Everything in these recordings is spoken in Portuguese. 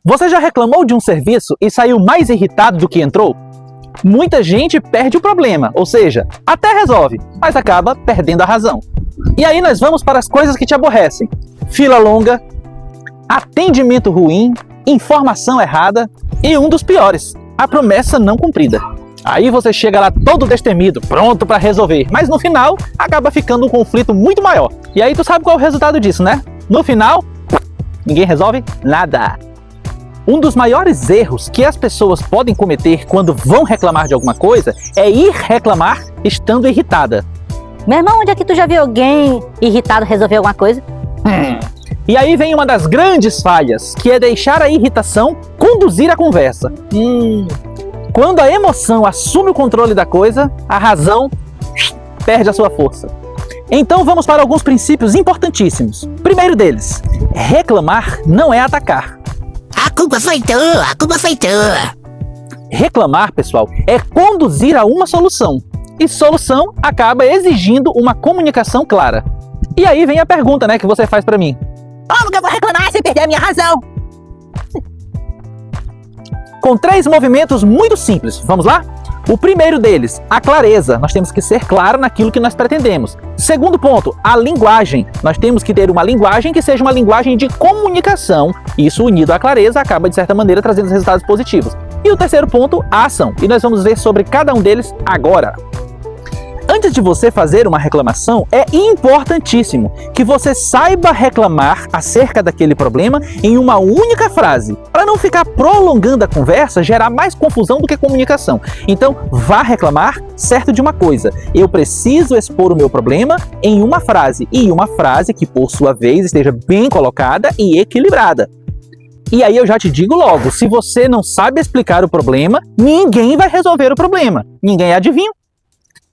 Você já reclamou de um serviço e saiu mais irritado do que entrou? Muita gente perde o problema, ou seja, até resolve, mas acaba perdendo a razão. E aí nós vamos para as coisas que te aborrecem: fila longa, atendimento ruim, informação errada e um dos piores, a promessa não cumprida. Aí você chega lá todo destemido, pronto para resolver, mas no final acaba ficando um conflito muito maior. E aí tu sabe qual é o resultado disso, né? No final, ninguém resolve nada. Um dos maiores erros que as pessoas podem cometer quando vão reclamar de alguma coisa é ir reclamar estando irritada. Meu irmão, onde é que tu já viu alguém irritado resolver alguma coisa? E aí vem uma das grandes falhas, que é deixar a irritação conduzir a conversa. Quando a emoção assume o controle da coisa, a razão perde a sua força. Então vamos para alguns princípios importantíssimos. Primeiro deles, reclamar não é atacar. A culpa foi tua, a culpa foi tua. Reclamar, pessoal, é conduzir a uma solução. E solução acaba exigindo uma comunicação clara. E aí vem a pergunta, que você faz pra mim. Como que eu vou reclamar sem perder a minha razão? Com 3 movimentos muito simples. Vamos lá? O primeiro deles, a clareza. Nós temos que ser claro naquilo que nós pretendemos. Segundo ponto, a linguagem. Nós temos que ter uma linguagem que seja uma linguagem de comunicação. Isso unido à clareza acaba, de certa maneira, trazendo resultados positivos. E o terceiro ponto, a ação. E nós vamos ver sobre cada um deles agora. Antes de você fazer uma reclamação, é importantíssimo que você saiba reclamar acerca daquele problema em uma única frase, para não ficar prolongando a conversa, gerar mais confusão do que comunicação. Então, vá reclamar certo de uma coisa: eu preciso expor o meu problema em uma frase, e uma frase que, por sua vez, esteja bem colocada e equilibrada. E aí eu já te digo logo, se você não sabe explicar o problema, ninguém vai resolver o problema. Ninguém é adivinho.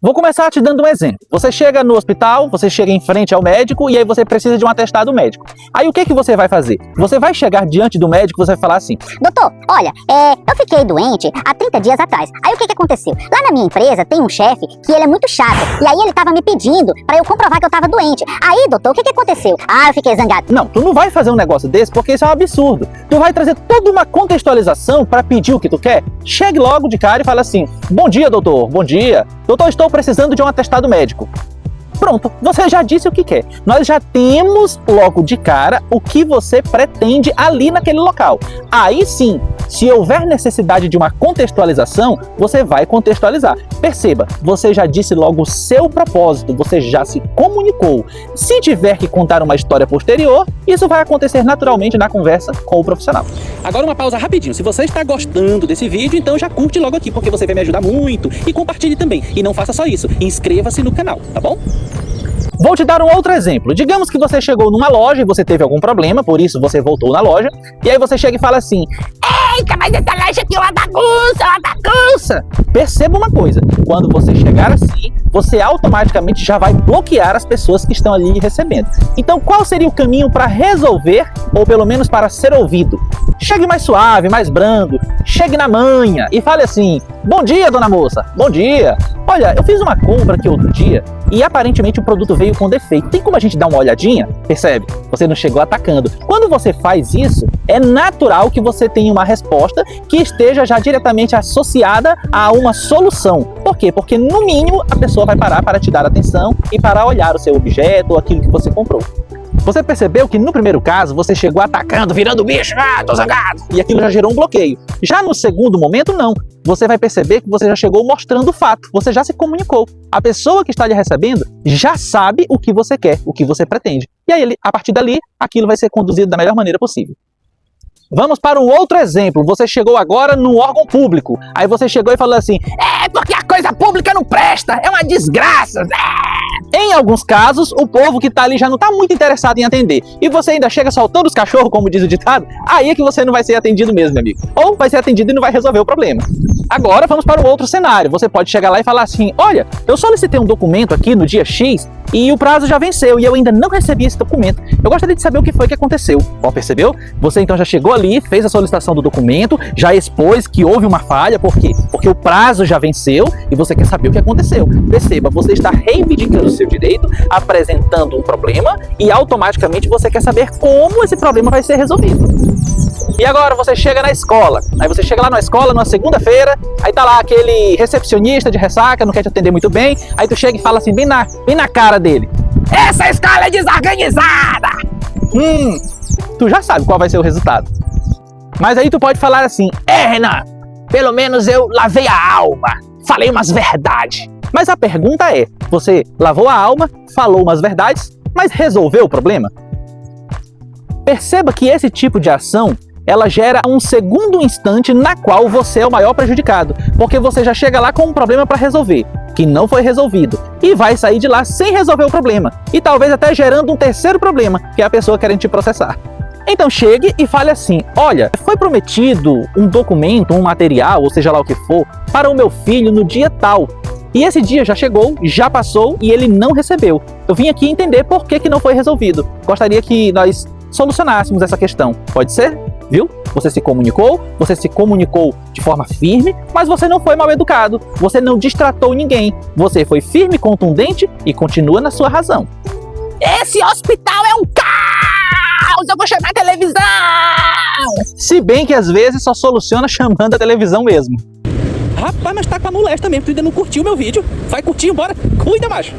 Vou começar te dando um exemplo. Você chega no hospital, você chega em frente ao médico e aí você precisa de um atestado médico. Aí o que você vai fazer? Você vai chegar diante do médico e você vai falar assim: doutor, olha, eu fiquei doente há 30 dias atrás. Aí o que aconteceu? Lá na minha empresa tem um chefe que ele é muito chato. E aí ele tava me pedindo pra eu comprovar que eu tava doente. Aí, doutor, o que aconteceu? Ah, eu fiquei zangado. Não, tu não vai fazer um negócio desse porque isso é um absurdo. Tu vai trazer toda uma contextualização pra pedir o que tu quer. Chegue logo de cara e fala assim: bom dia, doutor, bom dia. Doutor, estou precisando de um atestado médico. Pronto, você já disse o que quer. Nós já temos logo de cara o que você pretende ali naquele local. Aí sim, se houver necessidade de uma contextualização, você vai contextualizar. Perceba, você já disse logo o seu propósito, você já se comunicou. Se tiver que contar uma história posterior, isso vai acontecer naturalmente na conversa com o profissional. Agora uma pausa rapidinho. Se você está gostando desse vídeo, então já curte logo aqui, porque você vai me ajudar muito. E compartilhe também. E não faça só isso, inscreva-se no canal, tá bom? Vou te dar um outro exemplo. Digamos que você chegou numa loja e você teve algum problema, por isso você voltou na loja, e aí você chega e fala assim: eita, mas essa loja aqui é uma bagunça! Perceba uma coisa, quando você chegar assim, você automaticamente já vai bloquear as pessoas que estão ali recebendo. Então qual seria o caminho para resolver, ou pelo menos para ser ouvido? Chegue mais suave, mais brando, chegue na manha e fale assim: bom dia, dona moça, bom dia. Olha, eu fiz uma compra aqui outro dia e aparentemente o produto veio com defeito. Tem como a gente dar uma olhadinha? Percebe? Você não chegou atacando. Quando você faz isso, é natural que você tenha uma resposta que esteja já diretamente associada a uma solução. Por quê? Porque no mínimo a pessoa vai parar para te dar atenção e para olhar o seu objeto ou aquilo que você comprou. Você percebeu que no primeiro caso você chegou atacando, virando bicho, tô zangado, e aquilo já gerou um bloqueio. Já no segundo momento, não. Você vai perceber que você já chegou mostrando o fato, você já se comunicou. A pessoa que está lhe recebendo já sabe o que você quer, o que você pretende. E aí, a partir dali, aquilo vai ser conduzido da melhor maneira possível. Vamos para um outro exemplo. Você chegou agora no órgão público. Aí você chegou e falou assim: porque a coisa pública não presta, é uma desgraça. Em alguns casos, o povo que está ali já não está muito interessado em atender. E você ainda chega soltando os cachorros, como diz o ditado. Aí é que você não vai ser atendido mesmo, meu amigo. Ou vai ser atendido e não vai resolver o problema. Agora vamos para o outro cenário. Você pode chegar lá e falar assim: olha, eu solicitei um documento aqui no dia X e o prazo já venceu e eu ainda não recebi esse documento. Eu gostaria de saber o que foi que aconteceu. Ó, percebeu? Você então já chegou ali, fez a solicitação do documento, já expôs que houve uma falha, por quê? Porque o prazo já venceu e você quer saber o que aconteceu. Perceba, você está reivindicando o seu direito, apresentando um problema e automaticamente você quer saber como esse problema vai ser resolvido. E agora você chega na escola, aí você chega lá na escola numa segunda-feira, aí tá lá aquele recepcionista de ressaca, não quer te atender muito bem, aí tu chega e fala assim, bem na cara dele: essa escola é desorganizada! Tu já sabe qual vai ser o resultado. Mas aí tu pode falar assim: Renan, pelo menos eu lavei a alma, falei umas verdades. Mas a pergunta é, você lavou a alma, falou umas verdades, mas resolveu o problema? Perceba que esse tipo de ação, ela gera um segundo instante na qual você é o maior prejudicado, porque você já chega lá com um problema para resolver, que não foi resolvido, e vai sair de lá sem resolver o problema, e talvez até gerando um terceiro problema, que é a pessoa querendo te processar. Então chegue e fale assim: olha, foi prometido um documento, um material, ou seja lá o que for, para o meu filho no dia tal, e esse dia já chegou, já passou e ele não recebeu. Eu vim aqui entender por que não foi resolvido. Gostaria que nós solucionássemos essa questão. Pode ser? Viu? Você se comunicou de forma firme, mas você não foi mal educado, você não destratou ninguém, você foi firme, contundente e continua na sua razão. Esse hospital é um caos! Eu vou chamar a televisão! Se bem que às vezes só soluciona chamando a televisão mesmo. Rapaz, mas tá com a molesta mesmo, tu ainda não curtiu meu vídeo. Vai curtir, bora, cuida, macho.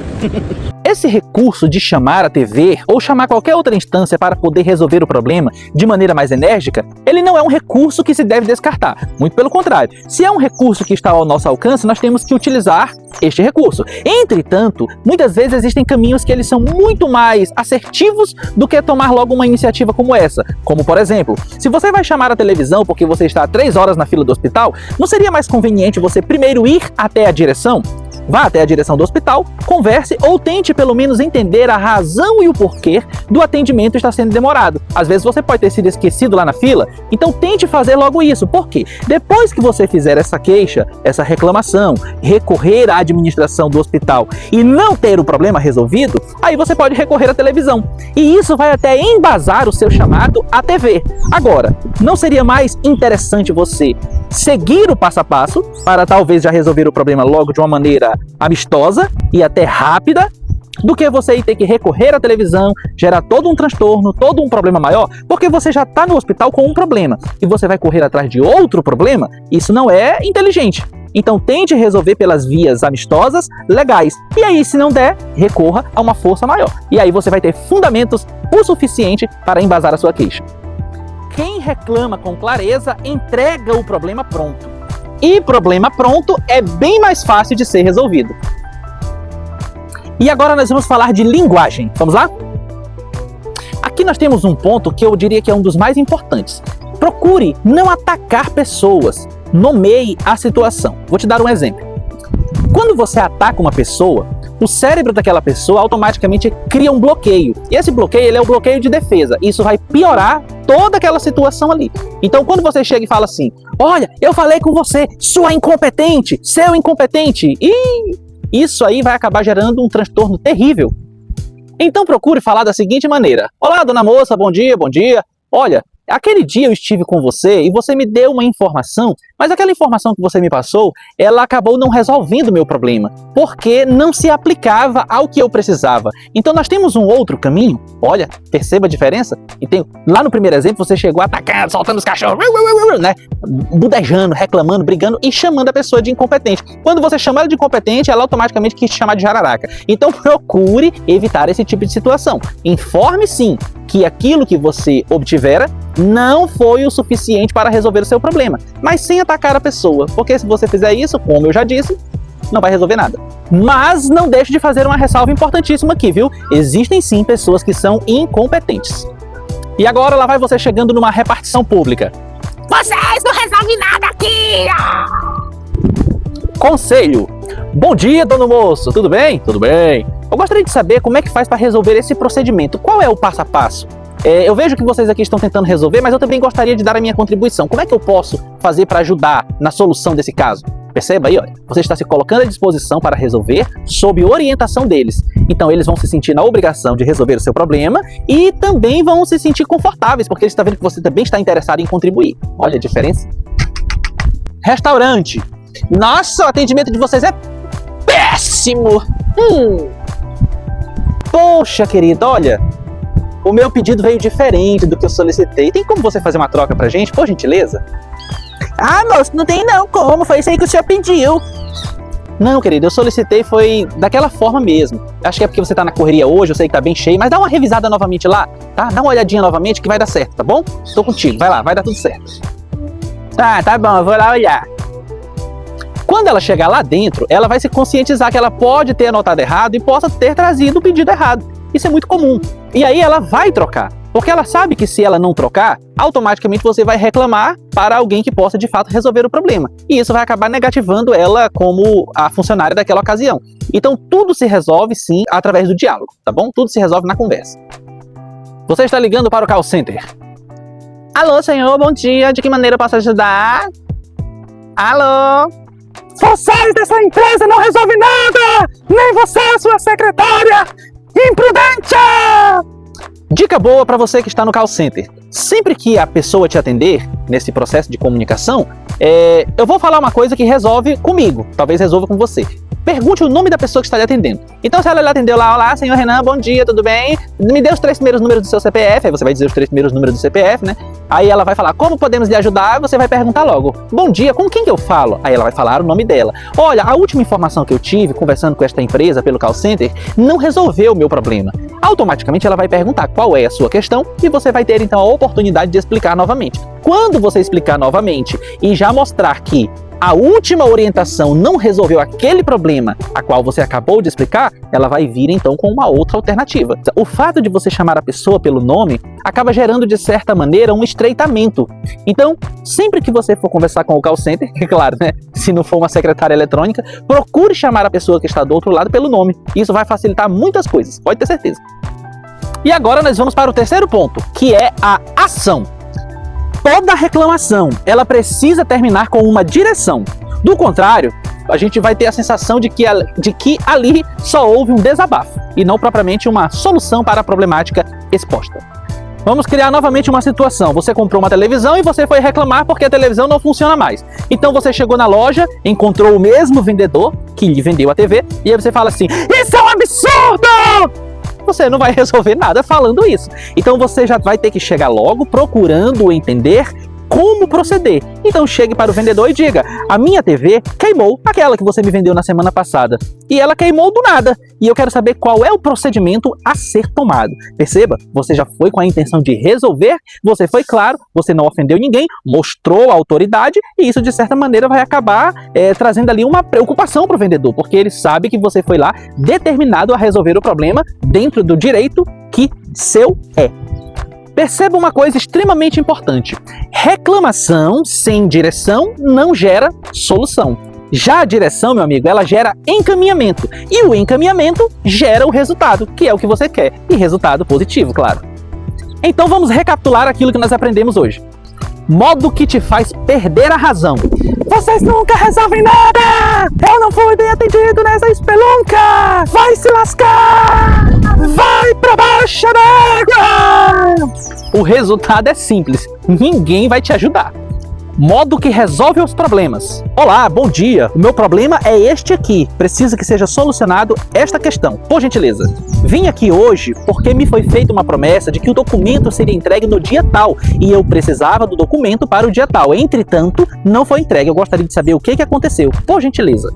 Esse recurso de chamar a TV ou chamar qualquer outra instância para poder resolver o problema de maneira mais enérgica, ele não é um recurso que se deve descartar. Muito pelo contrário, se é um recurso que está ao nosso alcance, nós temos que utilizar este recurso. Entretanto, muitas vezes existem caminhos que eles são muito mais assertivos do que tomar logo uma iniciativa como essa. Como, por exemplo, se você vai chamar a televisão porque você está há 3 horas na fila do hospital, não seria mais conveniente você primeiro ir até a direção? Vá até a direção do hospital, converse ou tente pelo menos entender a razão e o porquê do atendimento estar sendo demorado. Às vezes você pode ter sido esquecido lá na fila, então tente fazer logo isso. Por quê? Depois que você fizer essa queixa, essa reclamação, recorrer à administração do hospital e não ter o problema resolvido, aí você pode recorrer à televisão. E isso vai até embasar o seu chamado à TV. Agora, não seria mais interessante você seguir o passo a passo para talvez já resolver o problema logo de uma maneira amistosa e até rápida, do que você ir ter que recorrer à televisão, gerar todo um transtorno, todo um problema maior, porque você já está no hospital com um problema e você vai correr atrás de outro problema? Isso não é inteligente. Então tente resolver pelas vias amistosas, legais, e aí se não der, recorra a uma força maior. E aí você vai ter fundamentos o suficiente para embasar a sua queixa. Quem reclama com clareza entrega o problema pronto. E problema pronto é bem mais fácil de ser resolvido. E agora nós vamos falar de linguagem. Vamos lá? Aqui nós temos um ponto que eu diria que é um dos mais importantes. Procure não atacar pessoas. Nomeie a situação. Vou te dar um exemplo. Quando você ataca uma pessoa, o cérebro daquela pessoa automaticamente cria um bloqueio. E esse bloqueio, ele é o bloqueio de defesa. Isso vai piorar toda aquela situação ali. Então, quando você chega e fala assim: olha, eu falei com você, sua incompetente, seu incompetente, e isso aí vai acabar gerando um transtorno terrível. Então, procure falar da seguinte maneira: olá, dona moça, bom dia, bom dia. Olha, aquele dia eu estive com você e você me deu uma informação, mas aquela informação que você me passou, ela acabou não resolvendo o meu problema, porque não se aplicava ao que eu precisava. Então nós temos um outro caminho. Olha, perceba a diferença? Então, lá no primeiro exemplo, você chegou atacando, soltando os cachorros, né? Budejando, reclamando, brigando e chamando a pessoa de incompetente. Quando você chama ela de incompetente, ela automaticamente quis te chamar de jararaca. Então procure evitar esse tipo de situação. Informe sim que aquilo que você obtivera não foi o suficiente para resolver o seu problema, mas sem atacar a pessoa, porque se você fizer isso, como eu já disse, não vai resolver nada. Mas não deixe de fazer uma ressalva importantíssima aqui, viu? Existem sim pessoas que são incompetentes. E agora lá vai você chegando numa repartição pública. Vocês não resolvem nada aqui! Conselho. Bom dia, dono moço, tudo bem? Tudo bem. Eu gostaria de saber como é que faz para resolver esse procedimento. Qual é o passo a passo? Eu vejo que vocês aqui estão tentando resolver, mas eu também gostaria de dar a minha contribuição. Como é que eu posso fazer para ajudar na solução desse caso? Perceba aí, olha, você está se colocando à disposição para resolver sob orientação deles. Então eles vão se sentir na obrigação de resolver o seu problema e também vão se sentir confortáveis, porque eles estão vendo que você também está interessado em contribuir. Olha a diferença. Restaurante. Nossa, o atendimento de vocês é péssimo. Poxa, querido, olha, o meu pedido veio diferente do que eu solicitei. Tem como você fazer uma troca pra gente, por gentileza? Ah, moço, não tem não como, foi isso aí que o senhor pediu. Não, querido, eu solicitei foi daquela forma mesmo. Acho que é porque você tá na correria hoje, eu sei que tá bem cheio, mas dá uma revisada novamente lá, tá? Dá uma olhadinha novamente que vai dar certo, tá bom? Tô contigo, vai lá, vai dar tudo certo. Tá bom, eu vou lá olhar. Quando ela chegar lá dentro, ela vai se conscientizar que ela pode ter anotado errado e possa ter trazido o pedido errado. Isso é muito comum. E aí ela vai trocar, porque ela sabe que se ela não trocar, automaticamente você vai reclamar para alguém que possa de fato resolver o problema. E isso vai acabar negativando ela como a funcionária daquela ocasião. Então tudo se resolve sim através do diálogo, tá bom? Tudo se resolve na conversa. Você está ligando para o call center. Alô, senhor, bom dia, de que maneira eu posso ajudar? Alô? Vocês dessa empresa não resolvem nada! Nem você, sua secretária! Imprudente! Dica boa para você que está no call center. Sempre que a pessoa te atender, nesse processo de comunicação, eu vou falar uma coisa que resolve comigo, talvez resolva com você. Pergunte o nome da pessoa que está lhe atendendo. Então, se ela lhe atendeu lá, olá, senhor Renan, bom dia, tudo bem? Me dê os 3 primeiros números do seu CPF, aí você vai dizer os 3 primeiros números do CPF, né? Aí ela vai falar, como podemos lhe ajudar? Você vai perguntar logo, bom dia, com quem que eu falo? Aí ela vai falar o nome dela. Olha, a última informação que eu tive, conversando com esta empresa pelo call center, não resolveu o meu problema. Automaticamente ela vai perguntar qual é a sua questão e você vai ter então a oportunidade de explicar novamente. Quando você explicar novamente e já mostrar que a última orientação não resolveu aquele problema a qual você acabou de explicar, ela vai vir então com uma outra alternativa. O fato de você chamar a pessoa pelo nome acaba gerando de certa maneira um estreitamento. Então, sempre que você for conversar com o call center, é claro, né? Se não for uma secretária eletrônica, procure chamar a pessoa que está do outro lado pelo nome. Isso vai facilitar muitas coisas, pode ter certeza. E agora nós vamos para o terceiro ponto, que é a ação. Toda reclamação, ela precisa terminar com uma direção. Do contrário, a gente vai ter a sensação de que ali só houve um desabafo e não propriamente uma solução para a problemática exposta. Vamos criar novamente uma situação. Você comprou uma televisão e você foi reclamar porque a televisão não funciona mais. Então você chegou na loja, encontrou o mesmo vendedor que lhe vendeu a TV e aí você fala assim, isso é um absurdo! Você não vai resolver nada falando isso. Então você já vai ter que chegar logo procurando entender como proceder. Então chegue para o vendedor e diga, a minha TV queimou, aquela que você me vendeu na semana passada. E ela queimou do nada. E eu quero saber qual é o procedimento a ser tomado. Perceba, você já foi com a intenção de resolver, você foi claro, você não ofendeu ninguém, mostrou a autoridade e isso de certa maneira vai acabar trazendo ali uma preocupação para o vendedor, porque ele sabe que você foi lá determinado a resolver o problema dentro do direito que seu é. Perceba uma coisa extremamente importante. Reclamação sem direção não gera solução. Já a direção, meu amigo, ela gera encaminhamento. E o encaminhamento gera o resultado, que é o que você quer. E resultado positivo, claro. Então vamos recapitular aquilo que nós aprendemos hoje. Modo que te faz perder a razão. Vocês nunca resolvem nada! Eu não fui bem atendido nessa espelunca! Vai se lascar! Vai pra baixo d'água! O resultado é simples. Ninguém vai te ajudar. Modo que resolve os problemas. Olá, bom dia. O meu problema é este aqui. Precisa que seja solucionado esta questão. Por gentileza. Vim aqui hoje porque me foi feita uma promessa de que o documento seria entregue no dia tal e eu precisava do documento para o dia tal. Entretanto, não foi entregue. Eu gostaria de saber o que aconteceu. Por gentileza.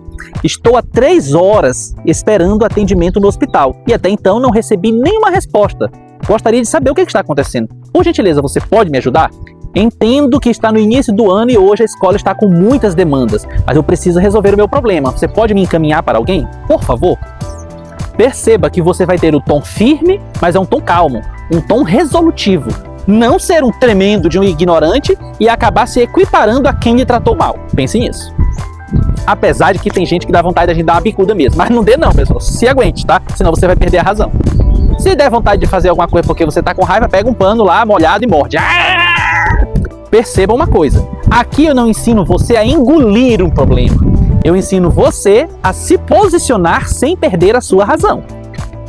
Estou há 3 horas esperando atendimento no hospital e até então não recebi nenhuma resposta. Gostaria de saber o que está acontecendo. Por gentileza, você pode me ajudar? Entendo que está no início do ano e hoje a escola está com muitas demandas, mas eu preciso resolver o meu problema. Você pode me encaminhar para alguém? Por favor. Perceba que você vai ter o tom firme, mas é um tom calmo, um tom resolutivo. Não ser um tremendo de um ignorante e acabar se equiparando a quem lhe tratou mal. Pense nisso. Apesar de que tem gente que dá vontade de a gente dar uma bicuda mesmo, mas não dê não, pessoal. Se aguente, tá? Senão você vai perder a razão. Se der vontade de fazer alguma coisa porque você tá com raiva, pega um pano lá, molhado e morde. Perceba uma coisa, aqui eu não ensino você a engolir um problema. Eu ensino você a se posicionar sem perder a sua razão.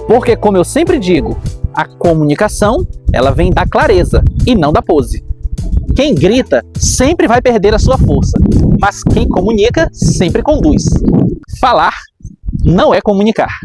Porque, como eu sempre digo, a comunicação, ela vem da clareza e não da pose. Quem grita sempre vai perder a sua força, mas quem comunica sempre conduz. Falar não é comunicar.